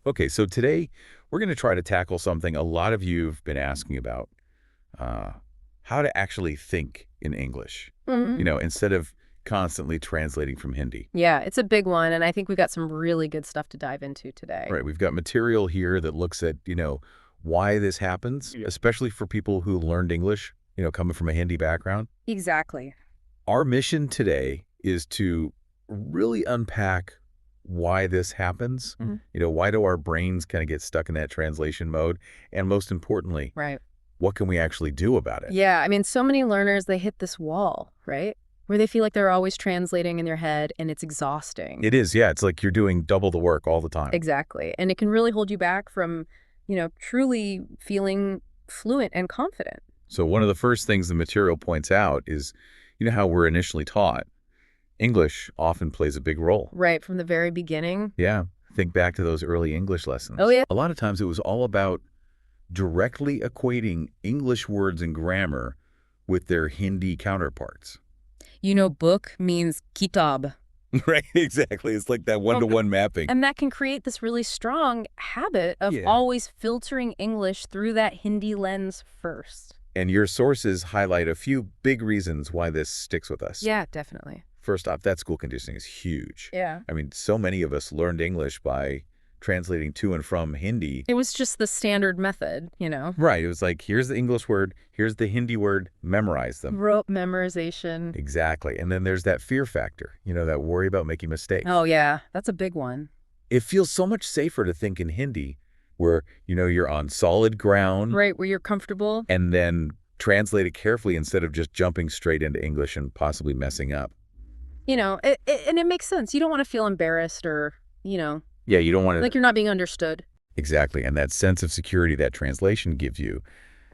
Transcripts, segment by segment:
Okay, so today we're going to try to tackle something a lot of you've been asking about, uh, how to actually think in English, instead of constantly translating from Hindi. Yeah, it's a big one, and I think we've got some really good stuff to dive into today. Right, we've got material here that looks at, why this happens, especially for people who learned English, coming from a Hindi background. Exactly. Our mission today is to really unpack why this happens. Why do our brains kind of get stuck in that translation mode? And most importantly, Right. what can we actually do about it? Yeah, I mean, so many learners, they hit this wall, right? Where they feel like they're always translating in their head, and it's exhausting. It is, yeah. It's like you're doing double the work all the time. Exactly. And it can really hold you back from, truly feeling fluent and confident. So one of the first things the material points out is, how we're initially taught. English often plays a big role. Right, from the very beginning. Yeah. Think back to those early English lessons. Oh, yeah. A lot of times it was all about directly equating English words and grammar with their Hindi counterparts. Book means kitab. Right, exactly. It's like that one-to-one mapping. And that can create this really strong habit of Yeah. always filtering English through that Hindi lens first. And your sources highlight a few big reasons why this sticks with us. Yeah, definitely. First off, that school conditioning is huge. Yeah. I mean, so many of us learned English by translating to and from Hindi. It was just the standard method, Right. It was like, here's the English word, here's the Hindi word, memorize them. Rote memorization. Exactly. And then there's that fear factor, that worry about making mistakes. Oh, yeah. That's a big one. It feels so much safer to think in Hindi where, you're on solid ground. Right, where you're comfortable. And then translate it carefully instead of just jumping straight into English and possibly messing up. And it makes sense. You don't want to feel embarrassed or, Yeah, you don't want to... like you're not being understood. Exactly. And that sense of security that translation gives you,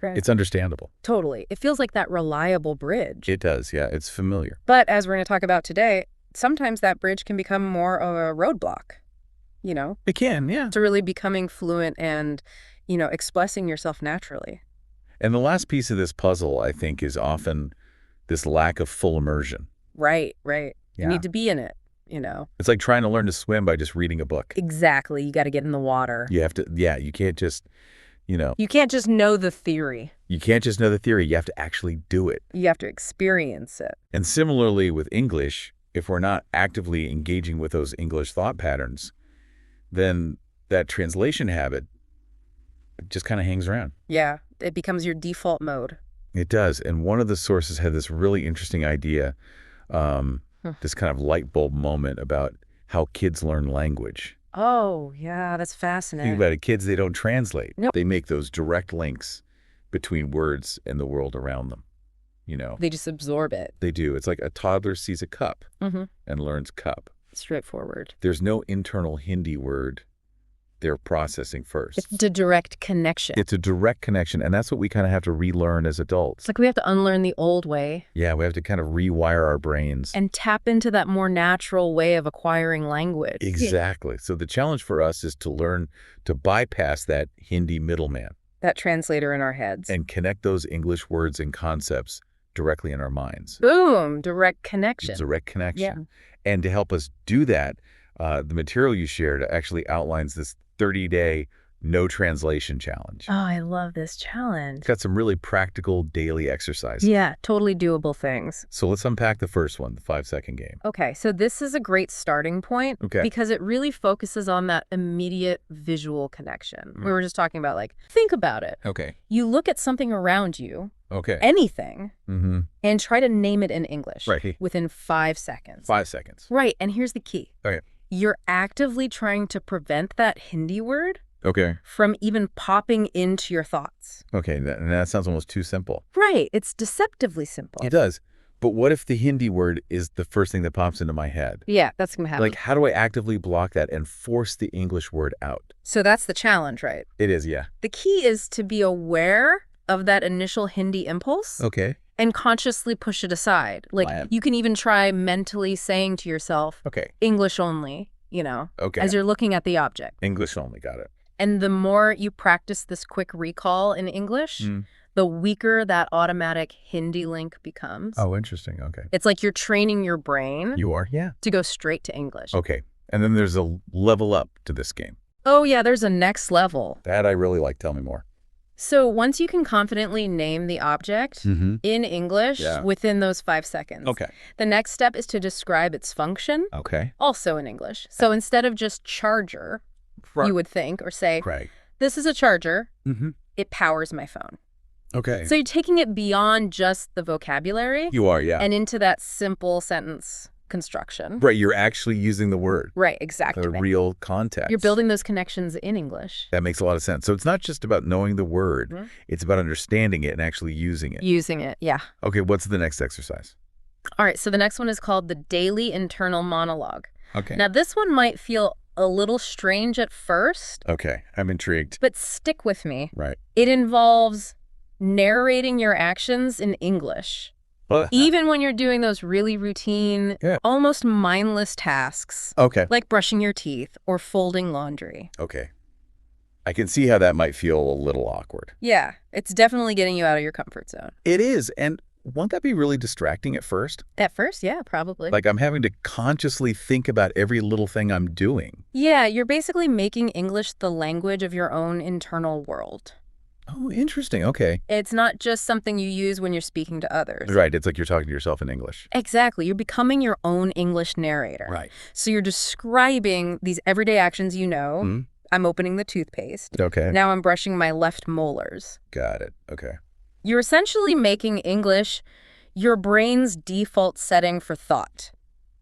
Right. it's understandable. Totally. It feels like that reliable bridge. It does, yeah. It's familiar. But as we're going to talk about today, sometimes that bridge can become more of a roadblock, It can, yeah. to really becoming fluent and, expressing yourself naturally. And the last piece of this puzzle, I think, is often this lack of full immersion. Right, right. Yeah. You need to be in it, It's like trying to learn to swim by just reading a book. Exactly. You got to get in the water. You have to, yeah, you can't just, You can't just know the theory. you can't just know the theory. You have to actually do it. You have to experience it. And similarly with English, if we're not actively engaging with those English thought patterns, then that translation habit just kind of hangs around. Yeah, it becomes your default mode. It does. And one of the sources had this really interesting idea, this kind of light bulb moment about how kids learn language. Oh, yeah, that's fascinating. Think about it. Kids, they don't translate. Nope. They make those direct links between words and the world around them. They just absorb it. They do. It's like a toddler sees a cup Mm-hmm. and learns cup. Straightforward. There's no internal Hindi word they're processing first. It's a direct connection. It's a direct connection, and that's what we kind of have to relearn as adults. It's like we have to unlearn the old way Yeah, we have to kind of rewire our brains. and tap into that more natural way of acquiring language. Exactly. So the challenge for us is to learn to bypass that Hindi middleman That translator in our heads. and connect those English words and concepts directly in our minds. Boom, direct connection. Direct connection. Yeah. And to help us do that, the material you shared actually outlines this 30-day no translation challenge. Oh, I love this challenge. It's got some really practical daily exercises. Yeah, totally doable things. So let's unpack the first one, the 5-second game. Okay, so this is a great starting point Okay. because it really focuses on that immediate visual connection. We were just talking about, think about it. Okay. You look at something around you, Okay. anything, Mm-hmm. and try to name it in English Right. within 5 seconds. 5 seconds. Right, and here's the key. Okay. You're actively trying to prevent that Hindi word Okay. from even popping into your thoughts. Okay. That sounds almost too simple. Right, it's deceptively simple. It does. But what if the Hindi word is the first thing that pops into my head? Yeah, that's going to happen. Like, how do I actively block that and force the English word out? So that's the challenge, right? It is, yeah. The key is to be aware of that initial Hindi impulse Okay. and consciously push it aside. Plan. You can even try mentally saying to yourself, Okay. English only, Okay. as you're looking at the object. English only. Got it. And the more you practice this quick recall in English, the weaker that automatic Hindi link becomes. Oh, interesting. Okay. It's like you're training your brain You are? Yeah. to go straight to English. Okay. And then there's a level up to this game. Oh, yeah, there's a next level. That I really like. Tell me more. So once you can confidently name the object in English Yeah. within those 5 seconds, Okay. the next step is to describe its function, Okay. also in English. So instead of just charger, you would think, or say, Right. this is a charger, Mm-hmm. it powers my phone. Okay. So you're taking it beyond just the vocabulary You are, yeah. and into that simple sentence construction. Right, you're actually using the word, Right, exactly. the real context. You're building those connections in English. That makes a lot of sense. So it's not just about knowing the word, Mhm. it's about understanding it and actually using it. Using it, yeah. Okay, what's the next exercise? All right, so the next one is called the daily internal monologue. Okay. Now, this one might feel a little strange at first, Okay, I'm intrigued. but stick with me. Right. It involves narrating your actions in English, even when you're doing those really routine, Yeah. almost mindless tasks, Okay. like brushing your teeth or folding laundry. Okay. I can see how that might feel a little awkward. Yeah, it's definitely getting you out of your comfort zone. It is, and won't that be really distracting at first? At first, yeah, probably. Like I'm having to consciously think about every little thing I'm doing. Yeah, you're basically making English the language of your own internal world. Oh, interesting. Okay. It's not just something you use when you're speaking to others. Right, it's like you're talking to yourself in English. Exactly. You're becoming your own English narrator. Right. So you're describing these everyday actions you know. Mhm. I'm opening the toothpaste. Okay. Now I'm brushing my left molars. Got it. Okay. You're essentially making English your brain's default setting for thought.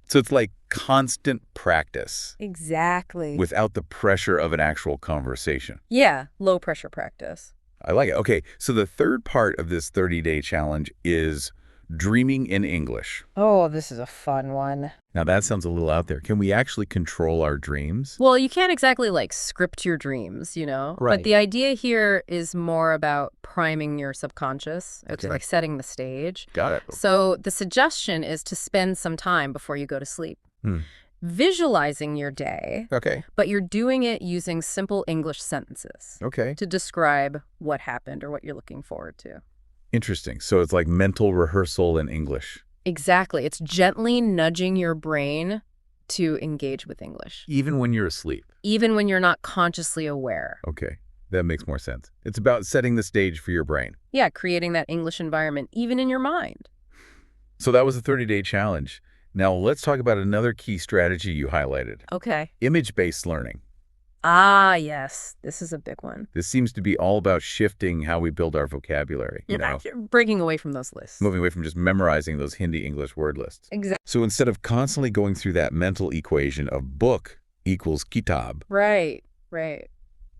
So it's like constant practice Exactly. without the pressure of an actual conversation. Yeah, low pressure practice. I like it. Okay, so the third part of this 30-day challenge is dreaming in English. Oh, this is a fun one. Now that sounds a little out there. Can we actually control our dreams? Well, you can't exactly like script your dreams, you know? Right. But the idea here is more about priming your subconscious. It's Okay. like setting the stage. Got it. So the suggestion is to spend some time before you go to sleep visualizing your day, Okay. but you're doing it using simple English sentences Okay. to describe what happened or what you're looking forward to. Interesting. So it's like mental rehearsal in English. Exactly. It's gently nudging your brain to engage with English, Even when you're asleep. even when you're not consciously aware. Okay. That makes more sense. It's about setting the stage for your brain. Yeah, creating that English environment, even in your mind. So that was a 30-day challenge. Now let's talk about another key strategy you highlighted. Okay. Image-based learning. Ah, yes. This is a big one. This seems to be all about shifting how we build our vocabulary, you know, Breaking away from those lists. moving away from just memorizing those Hindi English word lists. Exactly. So instead of constantly going through that mental equation of book equals kitab, Right, right.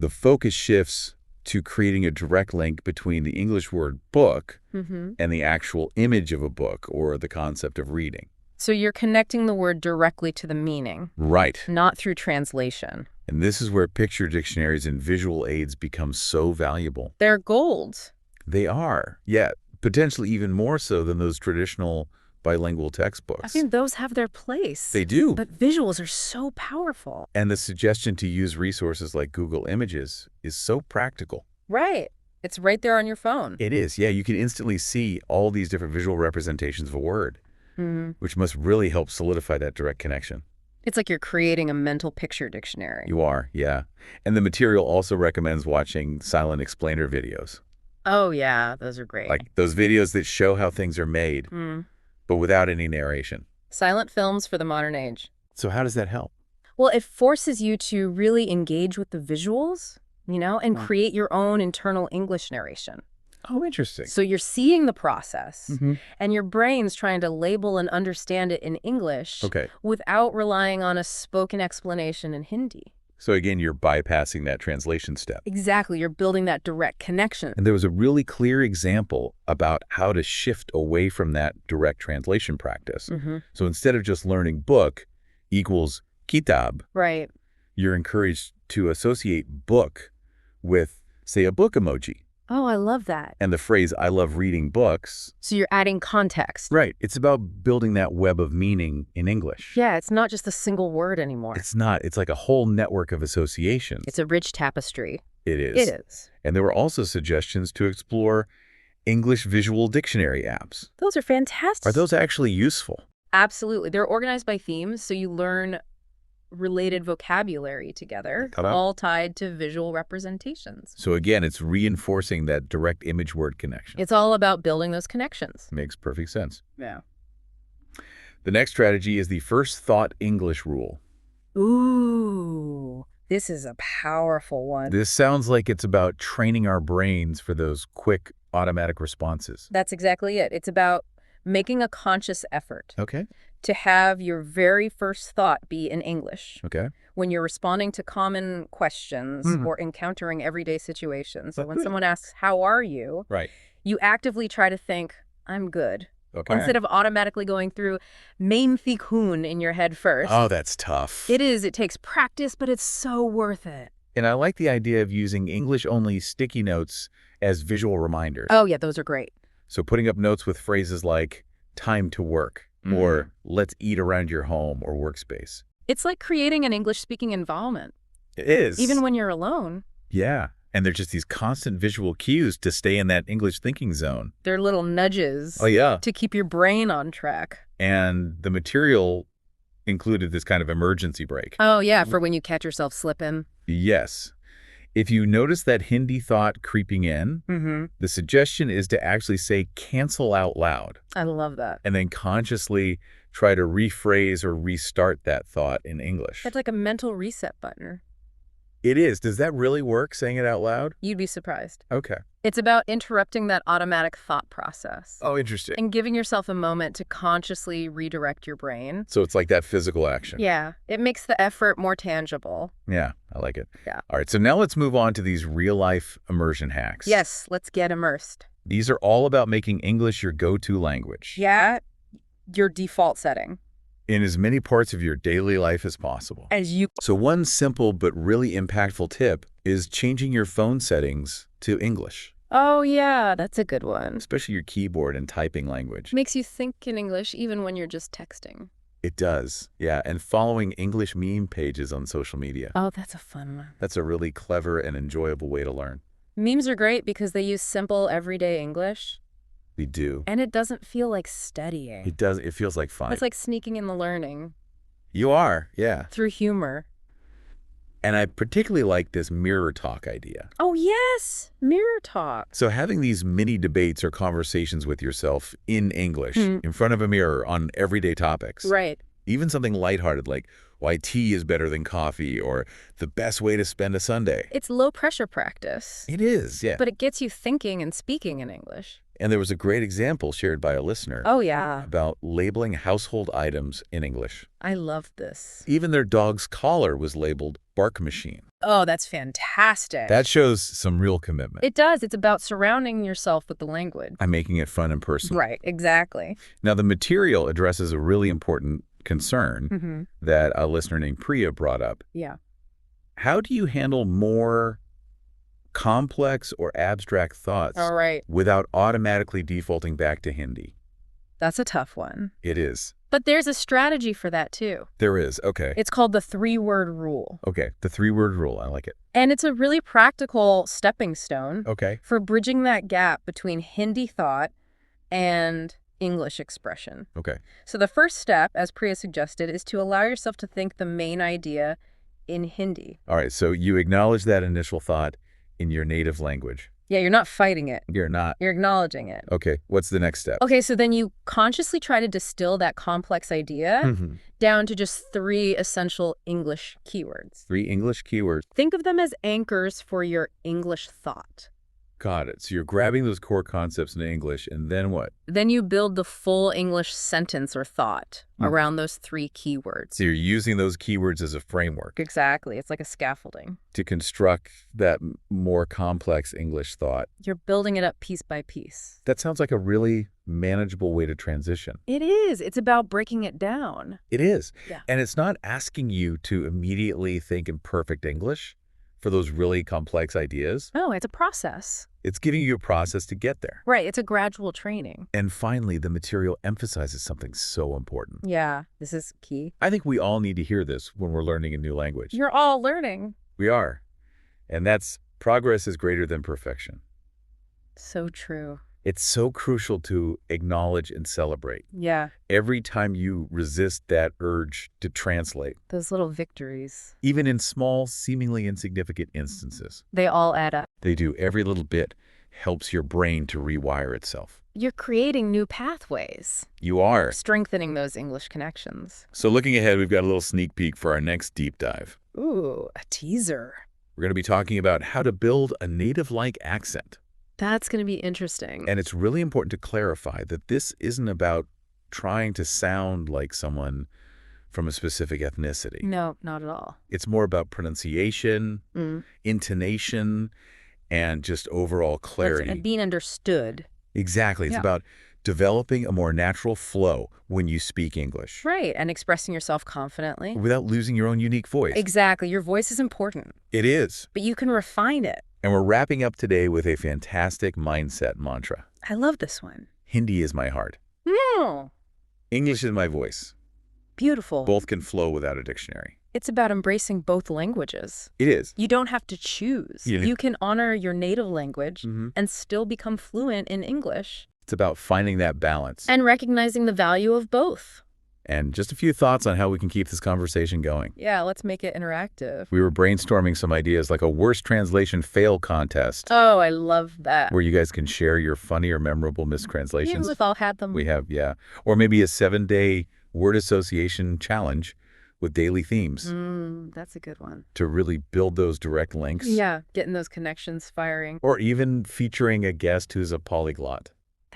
the focus shifts to creating a direct link between the English word book Mm-hmm. and the actual image of a book or the concept of reading. So you're connecting the word directly to the meaning, Right. not through translation. And this is where picture dictionaries and visual aids become so valuable. They're gold. They are, yeah, potentially even more so than those traditional bilingual textbooks. I mean, those have their place. They do. But visuals are so powerful. And the suggestion to use resources like Google Images is so practical. Right. It's right there on your phone. It is, yeah. You can instantly see all these different visual representations of a word, Mm-hmm. which must really help solidify that direct connection. It's like you're creating a mental picture dictionary. You are, yeah. And the material also recommends watching silent explainer videos, Oh, yeah. Those are great. like those videos that show how things are made, but without any narration. Silent films for the modern age. So how does that help? Well, it forces you to really engage with the visuals, you know, and create your own internal English narration. Oh, interesting. So you're seeing the process, Mm-hmm. and your brain's trying to label and understand it in English Okay. without relying on a spoken explanation in Hindi. So again, you're bypassing that translation step. Exactly. You're building that direct connection. And there was a really clear example about how to shift away from that direct translation practice. Mm-hmm. So instead of just learning book equals kitab, Right. you're encouraged to associate book with, say, a book emoji. Oh, I love that. And the phrase, I love reading books. So you're adding context. Right. It's about building that web of meaning in English. Yeah, it's not just a single word anymore. It's not. It's like a whole network of associations. It's a rich tapestry. It is. It is. And there were also suggestions to explore English visual dictionary apps. Those are fantastic. Are those actually useful? Absolutely. They're organized by themes, so you learn related vocabulary together, Ta-da. all tied to visual representations. So again, it's reinforcing that direct image-word connection. It's all about building those connections. Makes perfect sense. Yeah. The next strategy is the first thought English rule. Ooh, this is a powerful one. This sounds like it's about training our brains for those quick automatic responses. That's exactly it. It's about making a conscious effort Okay. to have your very first thought be in English Okay. when you're responding to common questions or encountering everyday situations. So when someone asks, "How are you?" Right. you actively try to think, "I'm good." Okay. Instead of automatically going through main hun in your head first. Oh, that's tough. It is. It takes practice, but it's so worth it. And I like the idea of using English-only sticky notes as visual reminders. Oh, yeah, those are great. So putting up notes with phrases like time to work or let's eat around your home or workspace. It's like creating an English-speaking environment. It is. Even when you're alone. Yeah. And there's just these constant visual cues to stay in that English thinking zone. They're little nudges. Oh, yeah. To keep your brain on track. And the material included this kind of emergency brake. Oh, yeah, for when you catch yourself slipping. Yes. If you notice that Hindi thought creeping in, the suggestion is to actually say cancel out loud. I love that. And then consciously try to rephrase or restart that thought in English. That's like a mental reset button. It is. Does that really work, saying it out loud? You'd be surprised. Okay. It's about interrupting that automatic thought process. Oh, interesting. And giving yourself a moment to consciously redirect your brain. So it's like that physical action. Yeah. It makes the effort more tangible. Yeah, I like it. Yeah. All right, so now let's move on to these real-life immersion hacks. Yes, let's get immersed. These are all about making English your go-to language. Yeah, your default setting. In as many parts of your daily life as possible. So one simple but really impactful tip is changing your phone settings to English. Oh, yeah, that's a good one. Especially your keyboard and typing language. Makes you think in English even when you're just texting. It does, yeah. And following English meme pages on social media. Oh, that's a fun one. That's a really clever and enjoyable way to learn. Memes are great because they use simple, everyday English. They do. And it doesn't feel like studying. It does. It feels like fun. It's like sneaking in the learning. You are, yeah. Through humor. And I particularly like this mirror talk idea. Oh, yes. Mirror talk. So having these mini debates or conversations with yourself in English, in front of a mirror on everyday topics. Right. Even something lighthearted like why tea is better than coffee or the best way to spend a Sunday. It's low pressure practice. It is, yeah. But it gets you thinking and speaking in English. And there was a great example shared by a listener. Oh, yeah. About labeling household items in English. I love this. Even their dog's collar was labeled bark machine. Oh, that's fantastic. That shows some real commitment. It does. It's about surrounding yourself with the language. I'm making it fun and personal. Right, exactly. Now, the material addresses a really important concern that a listener named Priya brought up. Yeah. How do you handle more complex or abstract thoughts without automatically defaulting back to Hindi? That's a tough one. It is. But there's a strategy for that, too. There is. Okay. It's called the 3-word rule. Okay. The 3-word rule. I like it. And it's a really practical stepping stone for bridging that gap between Hindi thought and English expression. Okay. So the first step, as Priya suggested, is to allow yourself to think the main idea in Hindi. All right. So you acknowledge that initial thought in your native language. Yeah, you're not fighting it. You're not. You're acknowledging it. Okay. What's the next step? Okay, so then you consciously try to distill that complex idea down to just 3 essential English keywords. 3 English keywords. Think of them as anchors for your English thought. Got it. So you're grabbing those core concepts in English, and then what? Then you build the full English sentence or thought around those 3 keywords. So you're using those keywords as a framework. Exactly. It's like a scaffolding. To construct that more complex English thought. You're building it up piece by piece. That sounds like a really manageable way to transition. It is. It's about breaking it down. It is. Yeah. And it's not asking you to immediately think in perfect English for those really complex ideas. No, it's a process. It's giving you a process to get there. Right. It's a gradual training. And finally, the material emphasizes something so important. Yeah, this is key. I think we all need to hear this when we're learning a new language. You're all learning. We are. And that's progress is greater than perfection. So true. It's so crucial to acknowledge and celebrate. Yeah, Every time you resist that urge to translate, those little victories. even in small, seemingly insignificant instances, They all add up. they do. Every little bit helps your brain to rewire itself. You're creating new pathways, You are. strengthening those English connections. So looking ahead, we've got a little sneak peek for our next deep dive. Ooh, a teaser. We're going to be talking about how to build a native-like accent. That's going to be interesting. And it's really important to clarify that this isn't about trying to sound like someone from a specific ethnicity. No, not at all. It's more about pronunciation, intonation, and just overall clarity. And being understood. Exactly. It's Yeah. about developing a more natural flow when you speak English. Right, and expressing yourself confidently. Without losing your own unique voice. Exactly. Your voice is important, It is. but you can refine it. And we're wrapping up today with a fantastic mindset mantra. I love this one. Hindi is my heart. Mm, English is my voice. beautiful. Both can flow without a dictionary. It's about embracing both languages. It is. You don't have to choose. Yeah. You can honor your native language Mhm. and still become fluent in English. It's about finding that balance. And recognizing the value of both. And just a few thoughts on how we can keep this conversation going. Yeah, let's make it interactive. We were brainstorming some ideas like a worst translation fail contest Oh, I love that. where you guys can share your funny or memorable Yeah, mistranslations. we've all had them. We have, yeah. Or maybe a 7-day word association challenge with daily themes That's a good one. to really build those direct links. Yeah, getting those connections firing. Or even featuring a guest who's a polyglot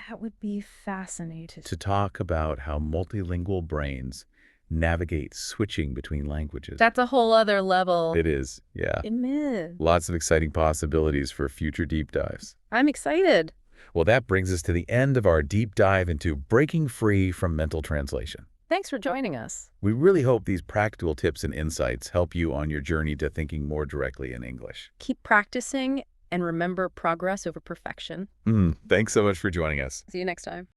That would be fascinating. to talk about how multilingual brains navigate switching between languages. That's a whole other level. It is, yeah. Amen. Lots of exciting possibilities for future deep dives. I'm excited. Well, that brings us to the end of our deep dive into breaking free from mental translation. Thanks for joining us. We really hope these practical tips and insights help you on your journey to thinking more directly in English. Keep practicing and remember progress over perfection. Thanks so much for joining us. See you next time.